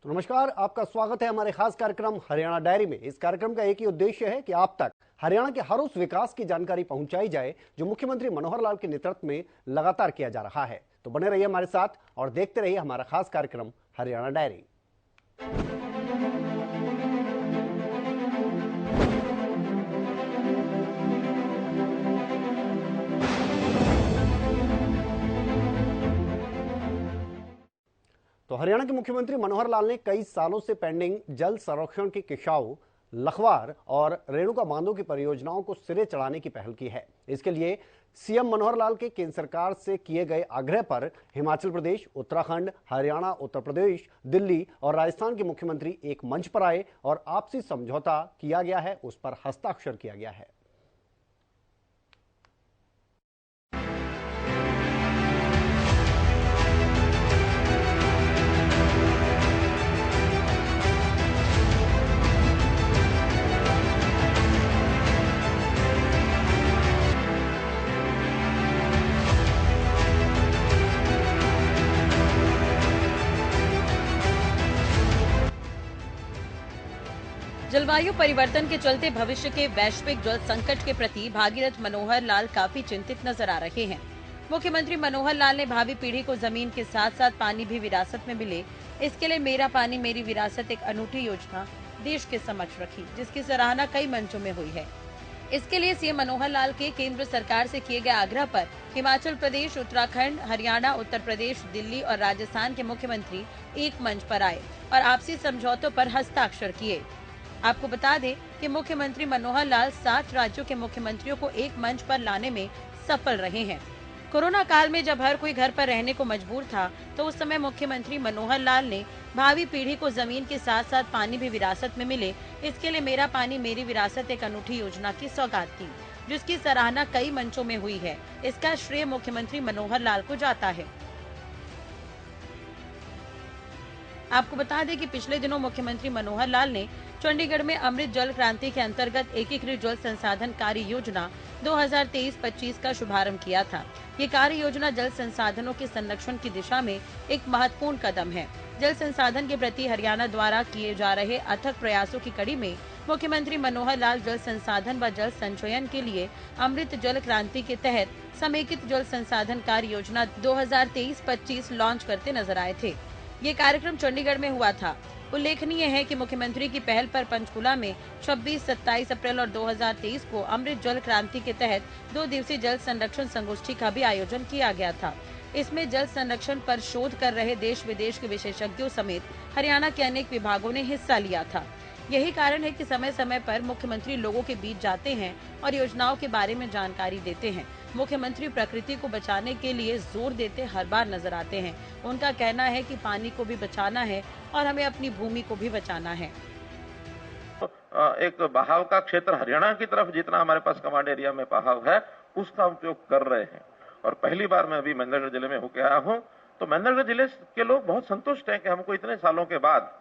तो नमस्कार, आपका स्वागत है हमारे खास कार्यक्रम हरियाणा डायरी में। इस कार्यक्रम का एक ही उद्देश्य है कि आप तक हरियाणा के हर उस विकास की जानकारी पहुंचाई जाए जो मुख्यमंत्री मनोहर लाल के नेतृत्व में लगातार किया जा रहा है। तो बने रहिए हमारे साथ और देखते रहिए हमारा खास कार्यक्रम हरियाणा डायरी। तो हरियाणा के मुख्यमंत्री मनोहर लाल ने कई सालों से पेंडिंग जल संरक्षण की किसाऊ, लखवार और रेणुका बांधों की परियोजनाओं को सिरे चढ़ाने की पहल की है। इसके लिए सीएम मनोहर लाल के केंद्र सरकार से किए गए आग्रह पर हिमाचल प्रदेश, उत्तराखंड, हरियाणा, उत्तर प्रदेश, दिल्ली और राजस्थान के मुख्यमंत्री एक मंच पर आए और आपसी समझौता किया गया है, उस पर हस्ताक्षर किया गया है। जलवायु परिवर्तन के चलते भविष्य के वैश्विक जल संकट के प्रति भागीरथ मनोहर लाल काफी चिंतित नजर आ रहे हैं। मुख्यमंत्री मनोहर लाल ने भावी पीढ़ी को जमीन के साथ साथ पानी भी विरासत में मिले, इसके लिए मेरा पानी मेरी विरासत एक अनूठी योजना देश के समक्ष रखी, जिसकी सराहना कई मंचों में हुई है। इसके लिए सीएम मनोहर लाल के केंद्र सरकार से किए गए आग्रह पर हिमाचल प्रदेश, उत्तराखंड, हरियाणा, उत्तर प्रदेश, दिल्ली और राजस्थान के मुख्यमंत्री एक मंच पर आए और आपसी समझौतों पर हस्ताक्षर किए। आपको बता दें कि मुख्यमंत्री मनोहर लाल 7 राज्यों के मुख्यमंत्रियों को एक मंच पर लाने में सफल रहे हैं। कोरोना काल में जब हर कोई घर पर रहने को मजबूर था, तो उस समय मुख्यमंत्री मनोहर लाल ने भावी पीढ़ी को जमीन के साथ साथ पानी भी विरासत में मिले, इसके लिए मेरा पानी मेरी विरासत एक अनूठी योजना की सौगात दी, जिसकी सराहना कई मंचों में हुई है। इसका श्रेय मुख्यमंत्री मनोहर लाल को जाता है। आपको बता दें कि पिछले दिनों मुख्यमंत्री मनोहर लाल ने चंडीगढ़ में अमृत जल क्रांति के अंतर्गत एकीकृत जल संसाधन कार्य योजना 2023-25 का शुभारंभ किया था। ये कार्य योजना जल संसाधनों के संरक्षण की दिशा में एक महत्वपूर्ण कदम है। जल संसाधन के प्रति हरियाणा द्वारा किए जा रहे अथक प्रयासों की कड़ी में मुख्यमंत्री मनोहर लाल जल संसाधन व जल संचयन के लिए अमृत जल क्रांति के तहत समेकित जल संसाधन कार्य योजना 2023-25 लॉन्च करते नजर आए थे। ये कार्यक्रम चंडीगढ़ में हुआ था। उल्लेखनीय है कि मुख्यमंत्री की पहल पर पंचकुला में 26-27 अप्रैल और 2023 को अमृत जल क्रांति के तहत 2 दिवसीय जल संरक्षण संगोष्ठी का भी आयोजन किया गया था। इसमें जल संरक्षण पर शोध कर रहे देश विदेश के विशेषज्ञों समेत हरियाणा के अनेक विभागों ने हिस्सा लिया था। यही कारण है कि समय समय पर मुख्यमंत्री लोगों के बीच जाते हैं और योजनाओं के बारे में जानकारी देते हैं। मुख्यमंत्री प्रकृति को बचाने के लिए जोर देते हर बार नजर आते हैं। उनका कहना है कि पानी को भी बचाना है और हमें अपनी भूमि को भी बचाना है। एक बहाव का क्षेत्र हरियाणा की तरफ जितना हमारे पास कमांड एरिया में बहाव है, उसका उपयोग कर रहे हैं। और पहली बार मैं अभी महेंद्रगढ़ जिले में होकर आया हूँ, तो महेंद्रगढ़ जिले के लोग बहुत संतुष्ट हैं कि हमको इतने सालों के बाद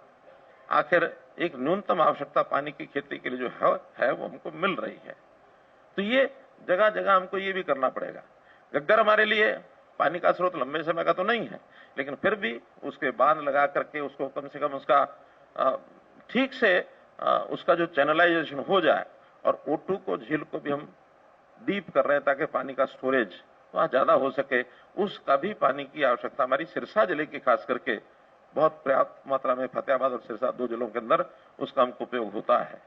आखिर एक न्यूनतम आवश्यकता पानी की खेती के लिए जो है वो हमको मिल रही है। तो ये जगह जगह हमको ये भी करना पड़ेगा। गग्गर हमारे लिए पानी का स्रोत लंबे समय का तो नहीं है, लेकिन फिर भी उसके बांध लगा करके उसको कम से कम उसका ठीक से उसका जो चैनलाइजेशन हो जाए, और O2 को, झील को भी हम डीप कर रहे हैं ताकि पानी का स्टोरेज वहां ज्यादा हो सके। उसका भी पानी की आवश्यकता हमारी सिरसा जिले की खास करके बहुत पर्याप्त मात्रा में, फतेहाबाद और सिरसा 2 जिलों के अंदर उसका हमको उपयोग होता है।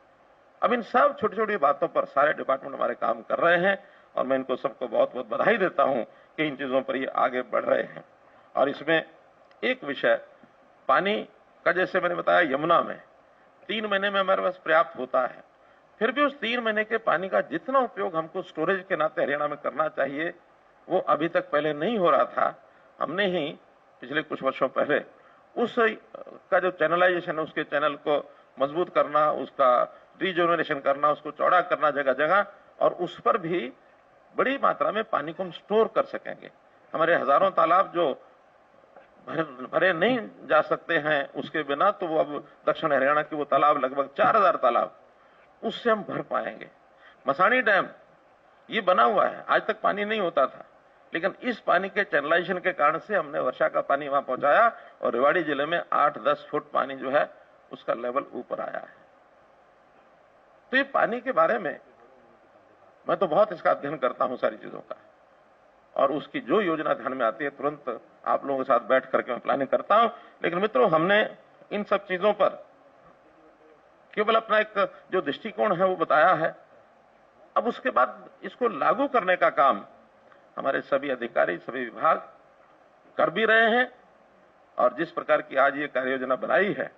अब इन सब छोटी छोटी बातों पर सारे डिपार्टमेंट हमारे काम कर रहे हैं और मैं इनको सबको बहुत बहुत बधाई देता हूं कि इन चीजों पर ये आगे बढ़ रहे हैं। और इसमें एक विषय पानी का, जैसे मैंने बताया, यमुना में 3 महीने में हमारे पास पर्याप्त होता है। फिर भी उस 3 महीने के पानी का जितना उपयोग हमको स्टोरेज के नाते हरियाणा में करना चाहिए, वो अभी तक पहले नहीं हो रहा था। हमने ही पिछले कुछ वर्षों पहले उस का जो चैनलाइजेशन है, उसके चैनल को मजबूत करना, उसका रीजनरेशन करना, उसको चौड़ा करना जगह जगह, और उस पर भी बड़ी मात्रा में पानी को हम स्टोर कर सकेंगे। हमारे हजारों तालाब जो भरे नहीं जा सकते हैं उसके बिना, तो वो अब दक्षिण हरियाणा के वो तालाब, लगभग 4000 तालाब, उससे हम भर पाएंगे। मसानी डैम ये बना हुआ है, आज तक पानी नहीं होता था, लेकिन इस पानी के चैनलाइजेशन के कारण से हमने वर्षा का पानी वहां पहुंचाया और रेवाड़ी जिले में 8-10 फुट पानी जो है उसका लेवल ऊपर आया है। तो ये पानी के बारे में मैं तो बहुत इसका अध्ययन करता हूं सारी चीजों का, और उसकी जो योजना ध्यान में आती है तुरंत आप लोगों के साथ बैठ करके मैं प्लानिंग करता हूं। लेकिन मित्रों, हमने इन सब चीजों पर केवल अपना एक जो दृष्टिकोण है वो बताया है। अब उसके बाद इसको लागू करने का काम हमारे सभी अधिकारी, सभी विभाग कर भी रहे हैं, और जिस प्रकार की आज ये कार्य योजना बनाई है,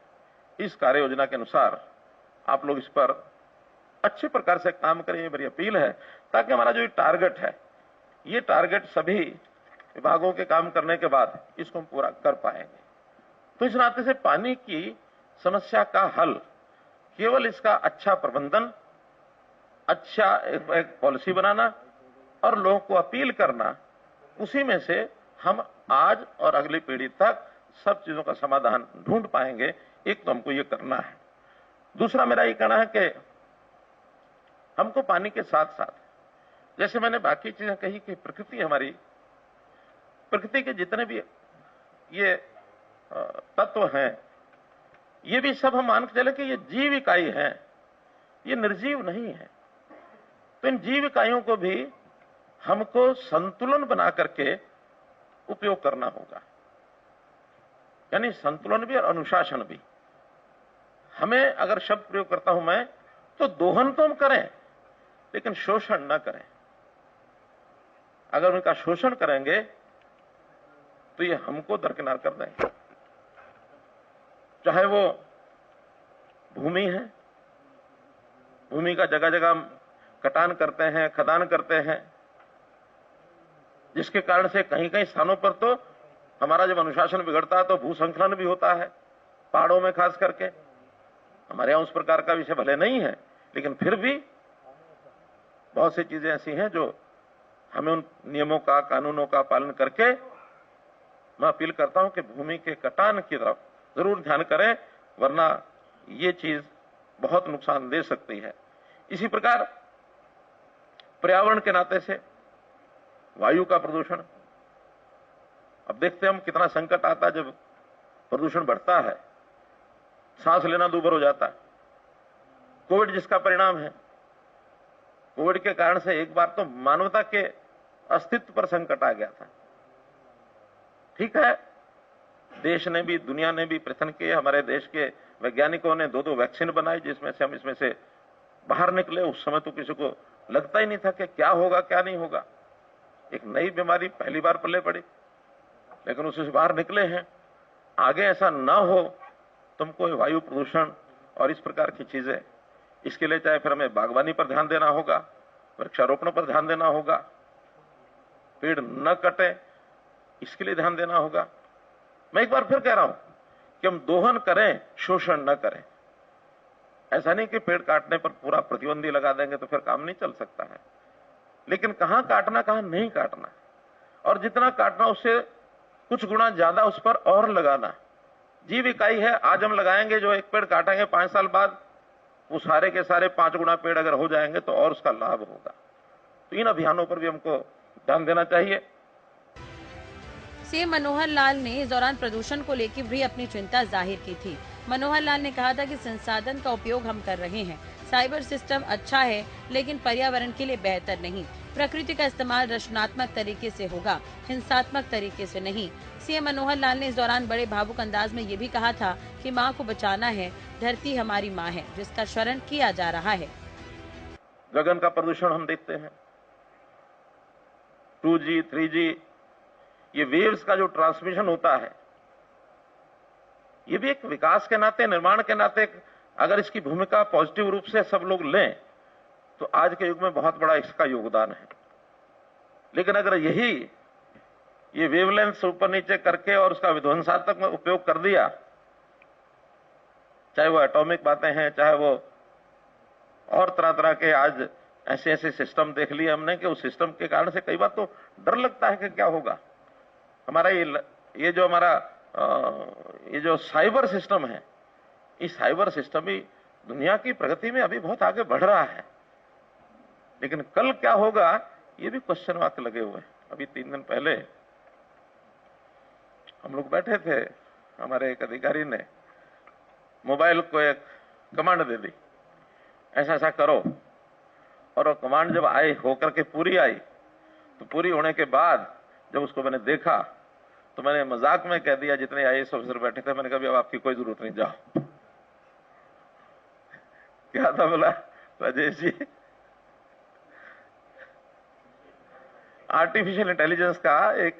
इस कार्य योजना के अनुसार आप लोग इस पर अच्छे प्रकार से काम करें, ये मेरी अपील है, ताकि हमारा जो टारगेट है, ये टारगेट सभी विभागों के काम करने के बाद इसको हम पूरा कर पाएंगे। तो इस नाते से पानी की समस्या का हल केवल इसका अच्छा प्रबंधन, अच्छा एक पॉलिसी बनाना और लोगों को अपील करना, उसी में से हम आज और अगली पीढ़ी तक सब चीजों का समाधान ढूंढ पाएंगे। एक तो हमको ये करना है। दूसरा मेरा ये कहना है कि हमको पानी के साथ साथ, जैसे मैंने बाकी चीजें कही कि प्रकृति हमारी, प्रकृति के जितने भी ये तत्व हैं, ये भी सब हम मान के चले कि ये जीव इकाई है, ये निर्जीव नहीं है। तो इन जीव इकाइयों को भी हमको संतुलन बना करके उपयोग करना होगा, यानी संतुलन भी और अनुशासन भी। हमें अगर शब्द प्रयोग करता हूं मैं, तो दोहन तो हम करें लेकिन शोषण न करें। अगर उनका शोषण करेंगे तो ये हमको दरकिनार कर देंगे। चाहे वो भूमि है, भूमि का जगह जगह कटान करते हैं, खदान करते हैं, जिसके कारण से कहीं कहीं स्थानों पर तो हमारा जब अनुशासन बिगड़ता है तो भूसंखलन भी होता है, पहाड़ों में खास करके। हमारे यहां उस प्रकार का विषय भले नहीं है, लेकिन फिर भी बहुत सी चीजें ऐसी हैं जो हमें उन नियमों का, कानूनों का पालन करके, मैं अपील करता हूं कि भूमि के कटान की तरफ जरूर ध्यान करें, वरना ये चीज बहुत नुकसान दे सकती है। इसी प्रकार पर्यावरण के नाते से वायु का प्रदूषण, अब देखते हैं हम कितना संकट आता है जब प्रदूषण बढ़ता है, सांस लेना दूभर हो जाता है। कोविड जिसका परिणाम है, कोविड के कारण से एक बार तो मानवता के अस्तित्व पर संकट आ गया था। ठीक है, देश ने भी, दुनिया ने भी प्रयत्न किए, हमारे देश के वैज्ञानिकों ने 2-2 वैक्सीन बनाई, जिसमें से हम इसमें से बाहर निकले। उस समय तो किसी को लगता ही नहीं था कि क्या होगा क्या नहीं होगा, एक नई बीमारी पहली बार पल्ले पड़ी, लेकिन उससे बाहर निकले हैं। आगे ऐसा ना हो, तुमको वायु प्रदूषण और इस प्रकार की चीजें, इसके लिए चाहे फिर हमें बागवानी पर ध्यान देना होगा, वृक्षारोपण पर ध्यान देना होगा, पेड़ न कटे इसके लिए ध्यान देना होगा। मैं एक बार फिर कह रहा हूं कि हम दोहन करें, शोषण न करें। ऐसा नहीं कि पेड़ काटने पर पूरा प्रतिबंध लगा देंगे तो फिर काम नहीं चल सकता है, लेकिन कहां काटना कहां नहीं काटना, और जितना काटना उससे कुछ गुना ज्यादा उस पर और लगाना। जीव इकाई है, आज हम लगाएंगे, जो एक पेड़ काटेंगे 5 साल बाद वो सारे के सारे 5 गुना पेड़ अगर हो जाएंगे तो और उसका लाभ होगा। तो इन अभियानों पर भी हमको ध्यान देना चाहिए। सीएम मनोहर लाल ने इस दौरान प्रदूषण को लेकर भी अपनी चिंता जाहिर की थी। मनोहर लाल ने कहा था कि संसाधन का उपयोग हम कर रहे हैं, साइबर सिस्टम अच्छा है लेकिन पर्यावरण के लिए बेहतर नहीं। प्रकृति का इस्तेमाल रचनात्मक तरीके से होगा, हिंसात्मक तरीके से नहीं। सीएम मनोहर लाल ने इस दौरान बड़े भावुक अंदाज में ये भी कहा था कि माँ को बचाना है, धरती हमारी माँ है जिसका शरण किया जा रहा है। गगन का प्रदूषण हम देखते हैं, 2G, 3G, ये वेव्स का जो ट्रांसमिशन होता है, ये भी एक विकास के नाते, निर्माण के नाते, अगर इसकी भूमिका पॉजिटिव रूप से सब लोग लें तो आज के युग में बहुत बड़ा इसका योगदान है। लेकिन अगर ये वेवलेंथ ऊपर नीचे करके और उसका विध्वंसात्मक में उपयोग कर दिया, चाहे वो एटॉमिक बातें हैं, चाहे वो और तरह तरह के आज ऐसे ऐसे सिस्टम देख लिए हमने कि उस सिस्टम के कारण से कई बार तो डर लगता है कि क्या होगा। हमारा ये जो साइबर सिस्टम है, इस साइबर सिस्टम भी दुनिया की प्रगति में अभी बहुत आगे बढ़ रहा है, लेकिन कल क्या होगा ये भी क्वेश्चन मार्क लगे हुए हैं। अभी 3 दिन पहले हम लोग बैठे थे, हमारे एक अधिकारी ने मोबाइल को एक कमांड दे दी, ऐसा ऐसा करो, और वो कमांड जब आई होकर के पूरी आई, तो पूरी होने के बाद जब उसको मैंने देखा तो मैंने मजाक में कह दिया, जितने आईएएस ऑफिसर बैठे थे, मैंने कहा अब आपकी कोई जरूरत नहीं, जाओ। क्या था बोला राजेश जी? आर्टिफिशियल इंटेलिजेंस का एक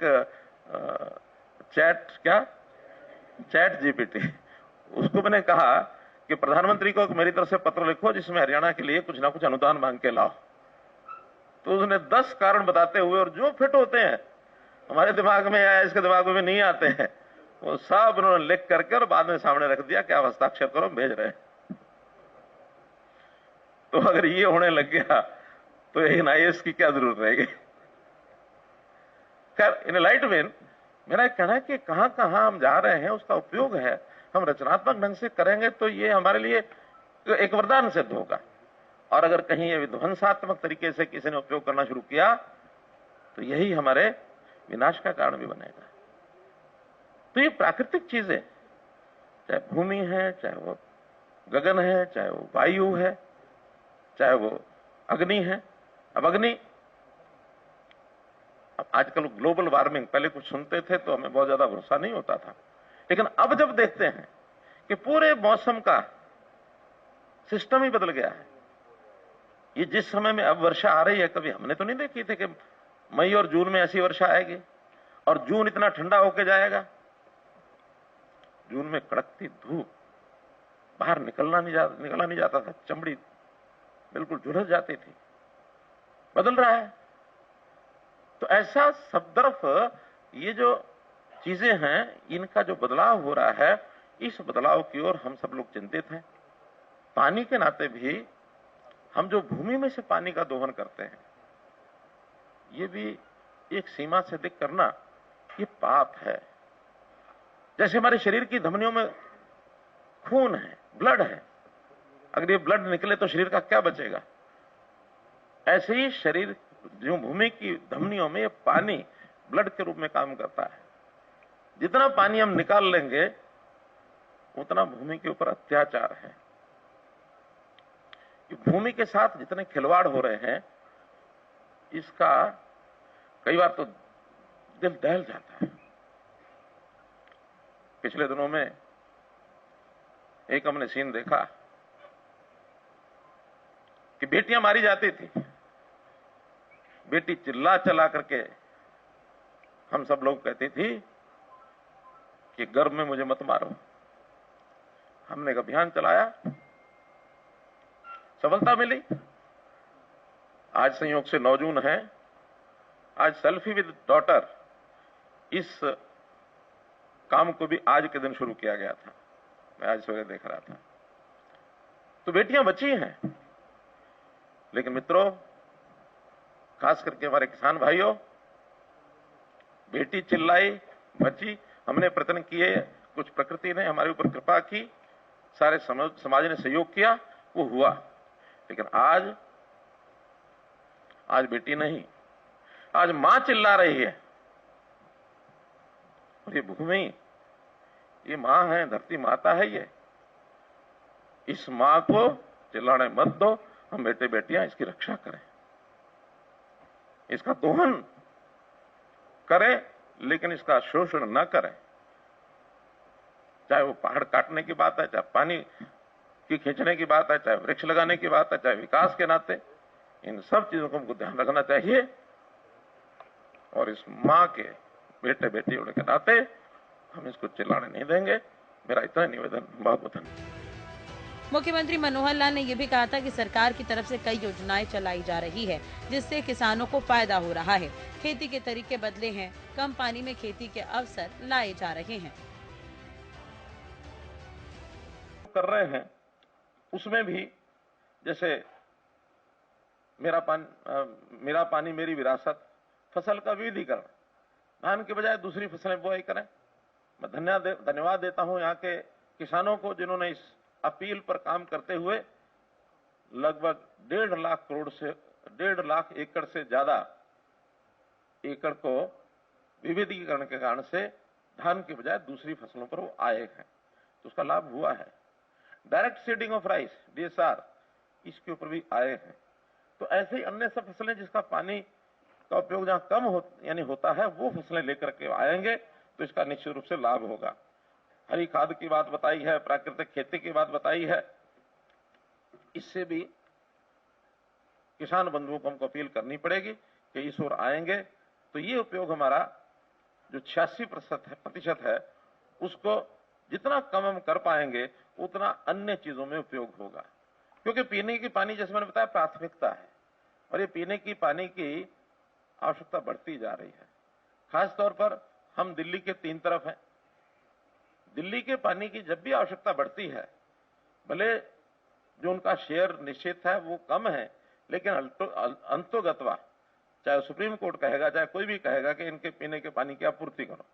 चैट जीपीटी, उसको मैंने कहा कि प्रधानमंत्री को मेरी तरफ से पत्र लिखो जिसमें हरियाणा के लिए कुछ ना कुछ अनुदान मांग के लाओ। तो उसने 10 कारण बताते हुए, और जो फिट होते हैं हमारे दिमाग में या इसके दिमाग में नहीं आते हैं, वो सब उन्होंने लिख करके और बाद में सामने रख दिया कि आप हस्ताक्षर करो, भेज रहे हैं। तो अगर ये होने लग गया तो इन आईएएस की क्या जरूरत रहेगी? खैर, इन लाइट में मेरा कहना है कि कहां कहां हम जा रहे हैं उसका उपयोग है, हम रचनात्मक ढंग से करेंगे तो ये हमारे लिए एक वरदान सिद्ध होगा। और अगर कहीं ये विध्वंसात्मक तरीके से किसी ने उपयोग करना शुरू किया तो यही हमारे विनाश का कारण भी बनेगा। तो ये प्राकृतिक चीजें, चाहे भूमि है, चाहे वो गगन है, चाहे वो वायु है, चाहे वो अग्नि है। अब अग्नि, अब आजकल ग्लोबल वार्मिंग, पहले कुछ सुनते थे तो हमें बहुत ज्यादा भरोसा नहीं होता था, लेकिन अब जब देखते हैं कि पूरे मौसम का सिस्टम ही बदल गया है। ये जिस समय में अब वर्षा आ रही है, कभी हमने तो नहीं देखी थी कि मई और जून में ऐसी वर्षा आएगी, और जून इतना ठंडा होके जाएगा। जून में कड़कती धूप, बाहर निकला नहीं जाता था, चमड़ी बिल्कुल झुलस जाती थी। बदल रहा है। तो ऐसा सब तरफ ये जो चीजें हैं, इनका जो बदलाव हो रहा है, इस बदलाव की ओर हम सब लोग चिंतित हैं। पानी के नाते भी हम जो भूमि में से पानी का दोहन करते हैं, ये भी एक सीमा से अधिक करना, ये पाप है। जैसे हमारे शरीर की धमनियों में खून है, ब्लड है, अगर ये ब्लड निकले तो शरीर का क्या बचेगा? ऐसे ही शरीर, जो भूमि की धमनियों में ये पानी ब्लड के रूप में काम करता है। जितना पानी हम निकाल लेंगे उतना भूमि के ऊपर अत्याचार है। भूमि के साथ जितने खिलवाड़ हो रहे हैं, इसका कई बार तो दिल दहल जाता है। पिछले दिनों में एक हमने सीन देखा कि बेटियां मारी जाती थी। बेटी चिल्ला चला करके हम सब लोग कहती थी कि गर्भ में मुझे मत मारो। हमने एक अभियान चलाया, सफलता मिली। आज संयोग से 9 जून है, आज सेल्फी विद डॉटर, इस काम को भी आज के दिन शुरू किया गया था। मैं आज सवेरे देख रहा था। तो बेटियां बची हैं, लेकिन मित्रों, खास करके हमारे किसान भाइयों, बेटी चिल्लाई, बची, हमने प्रयत्न किए, कुछ प्रकृति ने हमारे ऊपर कृपा की, सारे समाज ने सहयोग किया, वो हुआ। लेकिन आज बेटी नहीं, आज मां चिल्ला रही है। और ये भूमि, ये मां है, धरती माता है ये। इस मां को चिल्लाने मत दो, हम बेटे बेटियां इसकी रक्षा करें, इसका दोहन करें, लेकिन इसका शोषण न करें। चाहे वो पहाड़ काटने की बात है, चाहे पानी की खींचने की बात है, चाहे वृक्ष लगाने की बात है, चाहे विकास के नाते, इन सब चीजों को हमको ध्यान रखना चाहिए। और इस मां के बेटे बेटी होने के नाते हम इसको चिल्लाने नहीं देंगे। मेरा इतना निवेदन। बहुत बहुत धन्यवाद। मुख्यमंत्री मनोहर लाल ने यह भी कहा था कि सरकार की तरफ से कई योजनाएं चलाई जा रही है, जिससे किसानों को फायदा हो रहा है। खेती के तरीके बदले हैं, कम पानी में खेती के अवसर लाए जा रहे हैं। कर रहे हैं उसमें भी, जैसे मेरा पानी मेरी विरासत, फसल का विविधीकरण, धान के बजाय दूसरी फसलें बुआई करें। मैं धन्यवाद देता हूं यहाँ के किसानों को, जिन्होंने इस अपील पर काम करते हुए लगभग 1.5 लाख एकड़ से ज्यादा एकड़ को विविधीकरण के कारण से धान के बजाय दूसरी फसलों पर वो आए हैं, तो उसका लाभ हुआ है। Direct seeding of rice, DSR, इसके ऊपर भी आए हैं। तो ऐसे ही अन्य सब फसलें जिसका पानी का उपयोग जहां कम होता है, वो फसलें लेकर के आएंगे तो इसका निश्चित रूप से लाभ होगा। हरी खाद की बात बताई है, प्राकृतिक खेती की बात बताई है, इससे भी किसान बंधुओं को हमको अपील करनी पड़ेगी कि इस ओर आएंगे तो ये उपयोग हमारा जो 86% है उसको जितना कम हम कर पाएंगे उतना अन्य चीजों में उपयोग होगा। क्योंकि पीने की पानी, जैसे मैंने बताया, प्राथमिकता है और ये पीने की पानी की आवश्यकता बढ़ती जा रही है। खास तौर पर हम दिल्ली के 3 तरफ हैं। दिल्ली के पानी की जब भी आवश्यकता बढ़ती है, भले जो उनका शेयर निश्चित है वो कम है, लेकिन अंतोगत्वा चाहे सुप्रीम कोर्ट कहेगा, चाहे कोई भी कहेगा कि इनके पीने के पानी की आपूर्ति करो।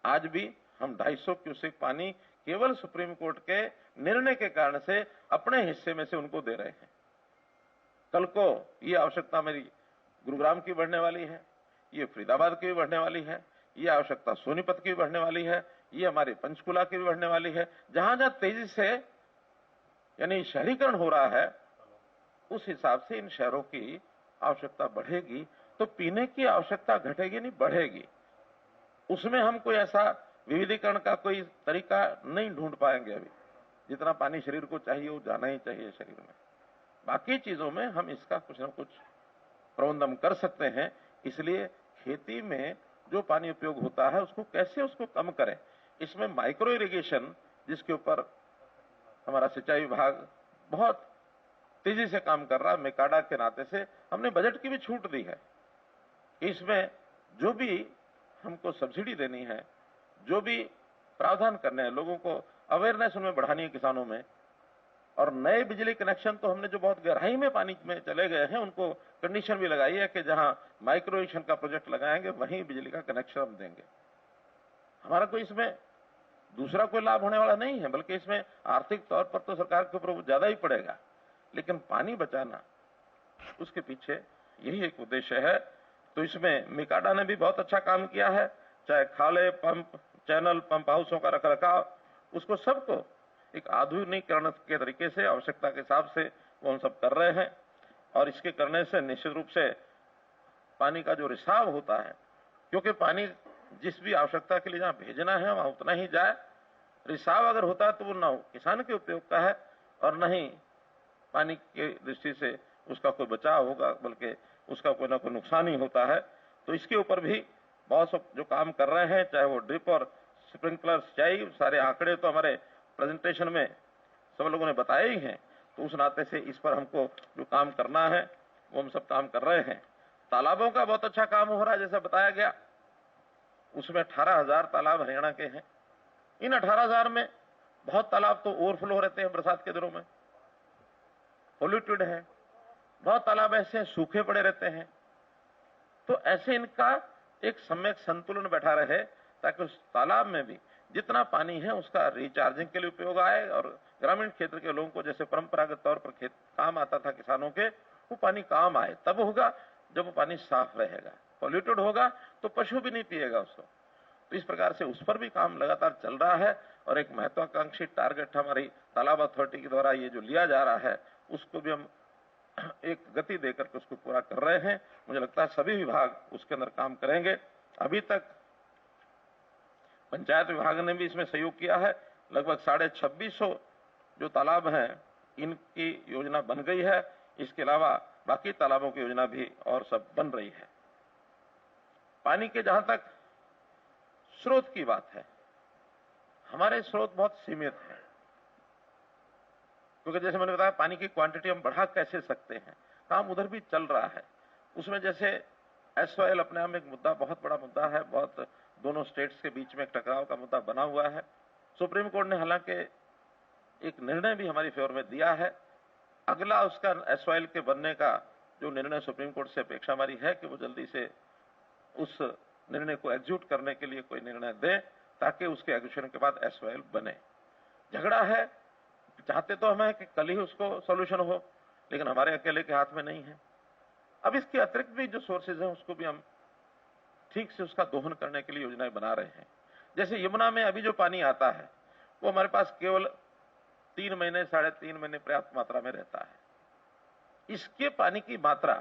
आज भी हम 250 क्यूसेक पानी केवल सुप्रीम कोर्ट के निर्णय के कारण से अपने हिस्से में से उनको दे रहे हैं। कल को ये आवश्यकता मेरी गुरुग्राम की बढ़ने वाली है, ये फरीदाबाद की भी बढ़ने वाली है, ये आवश्यकता सोनीपत की भी बढ़ने वाली है, ये हमारे पंचकुला की भी बढ़ने वाली है। जहां जहां तेजी से यानी शहरीकरण हो रहा है, उस हिसाब से इन शहरों की आवश्यकता बढ़ेगी, तो पीने की आवश्यकता घटेगी नहीं, बढ़ेगी। उसमें हम कोई ऐसा विविधीकरण का कोई तरीका नहीं ढूंढ पाएंगे अभी। जितना पानी शरीर को चाहिए वो जाना ही चाहिए शरीर में। बाकी चीजों में हम इसका कुछ न कुछ प्रबंध हम कर सकते हैं। इसलिए खेती में जो पानी उपयोग होता है उसको कम करें। इसमें माइक्रो इरिगेशन, जिसके ऊपर हमारा सिंचाई विभाग बहुत तेजी से काम कर रहा है, मेकाडा के नाते से हमने बजट की भी छूट दी है। इसमें जो भी हमको सब्सिडी देनी है, जो भी प्रावधान करने हैं, लोगों को अवेयरनेस उनमें बढ़ानी है किसानों में, और नए बिजली कनेक्शन तो हमने जो बहुत गहराई में पानी में चले गए हैं उनको कंडीशन भी लगाई है कि जहां माइक्रो इरिगेशन का प्रोजेक्ट लगाएंगे वहीं बिजली का कनेक्शन हम देंगे। हमारा कोई इसमें दूसरा कोई लाभ होने वाला नहीं है, बल्कि इसमें आर्थिक तौर पर तो सरकार के ऊपर ज्यादा ही पड़ेगा, लेकिन पानी बचाना उसके पीछे यही एक उद्देश्य है। तो इसमें मिकाडा ने भी बहुत अच्छा काम किया है, चाहे खाले, पंप, चैनल, पंप हाउसों का रखरखाव, उसको सबको एक आधुनिकीकरण के तरीके से, आवश्यकता के हिसाब से वो हम सब कर रहे हैं। और इसके करने से निश्चित रूप से पानी का जो रिसाव होता है, क्योंकि पानी जिस भी आवश्यकता के लिए जहां भेजना है वहां उतना ही जाए, रिसाव अगर होता है तो वो न किसान के उपयोग का है और न ही पानी की दृष्टि से उसका कोई बचाव होगा, बल्कि उसका कोई ना कोई नुकसान ही होता है। तो इसके ऊपर भी बहुत सब जो काम कर रहे हैं, चाहे वो ड्रिप और स्प्रिंकलर सिंचाई, सारे आंकड़े तो हमारे प्रेजेंटेशन में सब लोगों ने बताए ही हैं। तो उस नाते से इस पर हमको जो काम करना है वो हम सब काम कर रहे हैं। तालाबों का बहुत अच्छा काम हो रहा है, जैसे बताया गया, उसमें 18,000 तालाब हरियाणा के हैं। इन 18,000 में बहुत तालाब तो ओवरफ्लो रहते हैं बरसात के दिनों में, पोल्यूटेड है, बहुत तालाब ऐसे सूखे पड़े रहते हैं। तो ऐसे इनका एक सम्यक संतुलन बैठा रहे, ताकि उस तालाब में भी जितना पानी है उसका रिचार्जिंग के लिए उपयोग आए और ग्रामीण क्षेत्र के लोगों को जैसे परंपरागत तौर पर खेत काम आता था किसानों के, वो पानी काम आए। तब होगा जब वो पानी साफ रहेगा। पॉल्यूटेड होगा तो पशु भी नहीं पिएगा उसको। तो इस प्रकार से उस पर भी काम लगातार चल रहा है और एक महत्वाकांक्षी टारगेट हमारी तालाब अथॉरिटी के द्वारा ये जो लिया जा रहा है उसको भी हम एक गति देकर के उसको पूरा कर रहे हैं। मुझे लगता है सभी विभाग उसके अंदर काम करेंगे। अभी तक पंचायत विभाग ने भी इसमें सहयोग किया है। लगभग 2650 जो तालाब हैं इनकी योजना बन गई है। इसके अलावा बाकी तालाबों की योजना भी और सब बन रही है। पानी के जहां तक स्रोत की बात है, हमारे स्रोत बहुत सीमित हैं, क्योंकि जैसे मैंने बताया पानी की क्वांटिटी हम बढ़ा कैसे सकते हैं, काम उधर भी चल रहा है। उसमें जैसे एसवाइएल अपने आप में एक मुद्दा, बहुत बड़ा मुद्दा है, बहुत दोनों स्टेट्स के बीच में एक टकराव का मुद्दा बना हुआ है। सुप्रीम कोर्ट ने हालांकि एक निर्णय भी हमारी फेवर में दिया है। अगला उसका एसवाइएल के बनने का जो निर्णय सुप्रीम कोर्ट से अपेक्षा हमारी है कि वो जल्दी से उस निर्णय को एग्जीक्यूट करने के लिए कोई निर्णय दे, ताकि उसके एग्जीक्यूशन के बाद एसवाइएल बने। झगड़ा है, चाहते तो हम है कि कल ही उसको सॉल्यूशन हो, लेकिन हमारे अकेले के हाथ में नहीं है। अब इसके अतिरिक्त भी जो सोर्सेज हैं उसको भी हम ठीक से उसका दोहन करने के लिए योजनाएं बना रहे हैं। जैसे यमुना में अभी जो पानी आता है वो हमारे पास केवल 3 महीने 3.5 महीने पर्याप्त मात्रा में रहता है। इसके पानी की मात्रा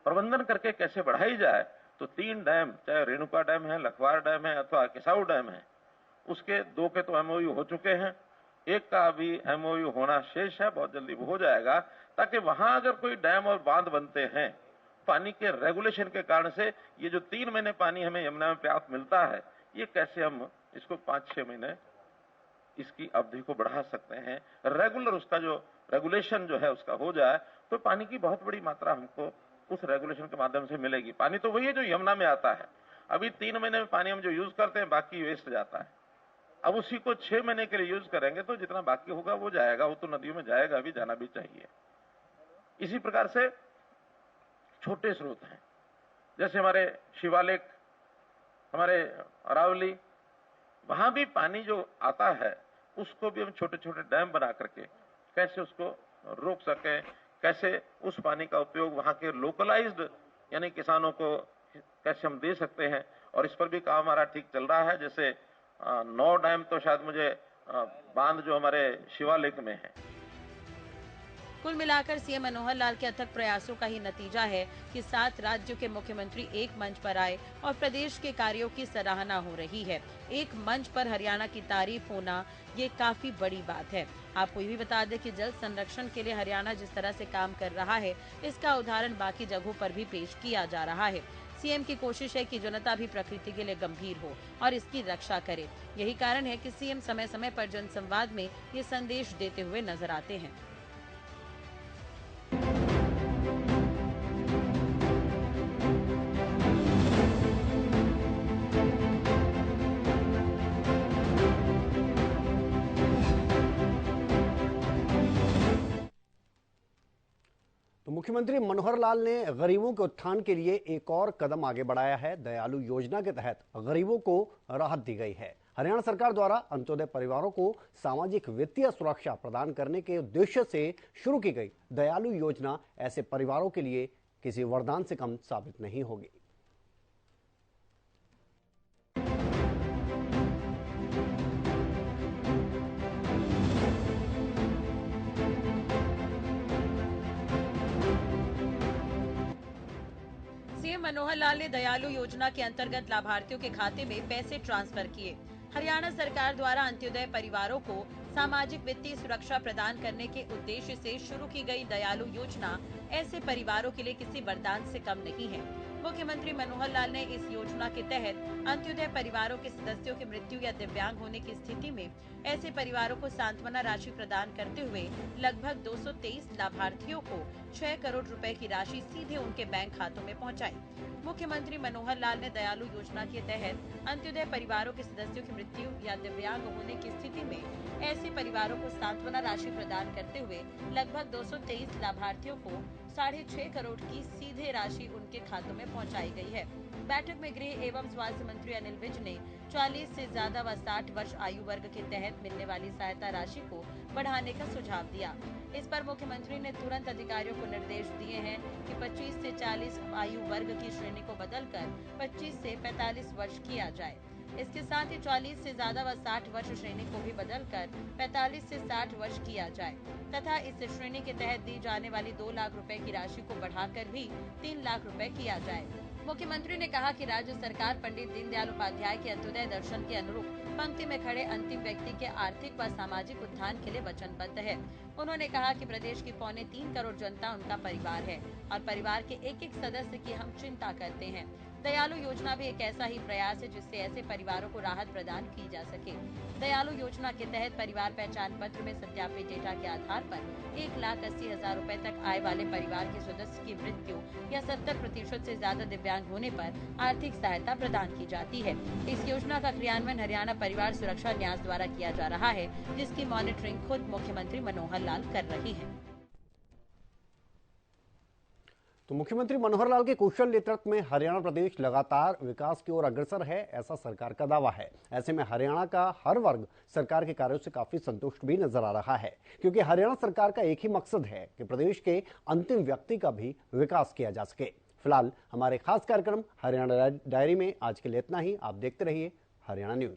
प्रबंधन करके कैसे बढ़ाई जाए, तो 3 डैम, चाहे रेणुका डैम है, लखवार डैम है अथवा किसाऊ डैम है, उसके 2 के तो एमओयू हो चुके हैं, एक का अभी एमओयू होना शेष है, बहुत जल्दी वो हो जाएगा, ताकि वहां अगर कोई डैम और बांध बनते हैं, पानी के रेगुलेशन के कारण से ये जो 3 महीने पानी हमें यमुना में पर्याप्त मिलता है, ये कैसे हम इसको 5-6 महीने इसकी अवधि को बढ़ा सकते हैं, रेगुलर उसका जो रेगुलेशन जो है उसका हो जाए, तो पानी की बहुत बड़ी मात्रा हमको उस रेगुलेशन के माध्यम से मिलेगी। पानी तो वही है जो यमुना में आता है। अभी 3 महीने में पानी हम जो यूज करते हैं बाकी वेस्ट जाता है। अब उसी को 6 महीने के लिए यूज करेंगे तो जितना बाकी होगा वो जाएगा, वो तो नदियों में जाएगा भी, जाना भी चाहिए। इसी प्रकार से छोटे स्रोत हैं, जैसे हमारे शिवालिक, हमारे अरावली, वहां भी पानी जो आता है उसको भी हम छोटे छोटे डैम बना करके कैसे उसको रोक सकें, कैसे उस पानी का उपयोग वहां के लोकलाइज्ड यानी किसानों को कैसे हम दे सकते हैं, और इस पर भी काम हमारा ठीक चल रहा है। जैसे 9 डैम तो शायद मुझे बांध जो हमारे शिवालिक में है। कुल मिलाकर सीएम मनोहर लाल के अथक प्रयासों का ही नतीजा है कि 7 राज्यों के मुख्यमंत्री एक मंच पर आए और प्रदेश के कार्यों की सराहना हो रही है। एक मंच पर हरियाणा की तारीफ होना ये काफी बड़ी बात है। आपको ये भी बता दें कि जल संरक्षण के लिए हरियाणा जिस तरह से काम कर रहा है, इसका उदाहरण बाकी जगहों पर भी पेश किया जा रहा है। सीएम की कोशिश है कि जनता भी प्रकृति के लिए गंभीर हो और इसकी रक्षा करे। यही कारण है कि सीएम समय समय पर जनसंवाद में ये संदेश देते हुए नजर आते हैं। तो मुख्यमंत्री मनोहर लाल ने गरीबों के उत्थान के लिए एक और कदम आगे बढ़ाया है। दयालु योजना के तहत गरीबों को राहत दी गई है। हरियाणा सरकार द्वारा अंत्योदय परिवारों को सामाजिक वित्तीय सुरक्षा प्रदान करने के उद्देश्य से शुरू की गई दयालु योजना ऐसे परिवारों के लिए किसी वरदान से कम साबित नहीं होगी। सीएम मनोहर लाल ने दयालु योजना के अंतर्गत लाभार्थियों के खाते में पैसे ट्रांसफर किए। हरियाणा सरकार द्वारा अंत्योदय परिवारों को सामाजिक वित्तीय सुरक्षा प्रदान करने के उद्देश्य से शुरू की गई दयालु योजना ऐसे परिवारों के लिए किसी वरदान से कम नहीं है। मुख्यमंत्री मनोहर लाल ने इस योजना के तहत अंत्योदय परिवारों के सदस्यों की मृत्यु या दिव्यांग होने की स्थिति में ऐसे परिवारों को सांत्वना राशि प्रदान करते हुए लगभग 223 लाभार्थियों को 6 करोड़ रुपए की राशि सीधे उनके बैंक खातों में पहुंचाई। मुख्यमंत्री मनोहर लाल ने दयालु योजना के तहत अंत्योदय परिवारों के सदस्यों की मृत्यु या दिव्यांग होने की स्थिति में ऐसे परिवारों को सांत्वना राशि प्रदान करते हुए लगभग 223 लाभार्थियों को 6.5 करोड़ की सीधे राशि उनके खातों में पहुंचाई गई है। बैठक में गृह एवं स्वास्थ्य मंत्री अनिल विज ने 40 से ज्यादा व 60 वर्ष आयु वर्ग के तहत मिलने वाली सहायता राशि को बढ़ाने का सुझाव दिया। इस पर मुख्यमंत्री ने तुरंत अधिकारियों को निर्देश दिए हैं कि 25 से 40 आयु वर्ग की श्रेणी को बदलकर 25 से 45 वर्ष किया जाए। इसके साथ ही 40 से ज्यादा व 60 वर्ष श्रेणी को भी बदलकर 45 से 60 वर्ष किया जाए तथा इस श्रेणी के तहत दी जाने वाली 2 लाख रुपए की राशि को बढ़ाकर भी 3 लाख रुपए किया जाए। मुख्यमंत्री ने कहा कि राज्य सरकार पंडित दीनदयाल उपाध्याय के अंत्योदय दर्शन के अनुरूप पंक्ति में खड़े अंतिम व्यक्ति के आर्थिक व सामाजिक उत्थान के लिए वचनबद्ध है। उन्होंने कहा कि प्रदेश की 3.25 करोड़ जनता उनका परिवार है और परिवार के एक एक सदस्य की हम चिंता करते हैं। दयालु योजना भी एक ऐसा ही प्रयास है जिससे ऐसे परिवारों को राहत प्रदान की जा सके। दयालु योजना के तहत परिवार पहचान पत्र में सत्यापित डेटा के आधार पर 1,80,000 रुपए तक आय वाले परिवार के सदस्य की मृत्यु या 70% से ज्यादा दिव्यांग होने पर आर्थिक सहायता प्रदान की जाती है। इस योजना का क्रियान्वयन हरियाणा परिवार सुरक्षा न्यास द्वारा किया जा रहा है, जिसकी मॉनिटरिंग खुद मुख्यमंत्री मनोहर लाल कर रहे हैं। तो मुख्यमंत्री मनोहर लाल के कुशल नेतृत्व में हरियाणा प्रदेश लगातार विकास की ओर अग्रसर है, ऐसा सरकार का दावा है। ऐसे में हरियाणा का हर वर्ग सरकार के कार्यों से काफी संतुष्ट भी नजर आ रहा है, क्योंकि हरियाणा सरकार का एक ही मकसद है कि प्रदेश के अंतिम व्यक्ति का भी विकास किया जा सके। फिलहाल हमारे खास कार्यक्रम हरियाणा डायरी में आज के लिए इतना ही। आप देखते रहिए हरियाणा न्यूज।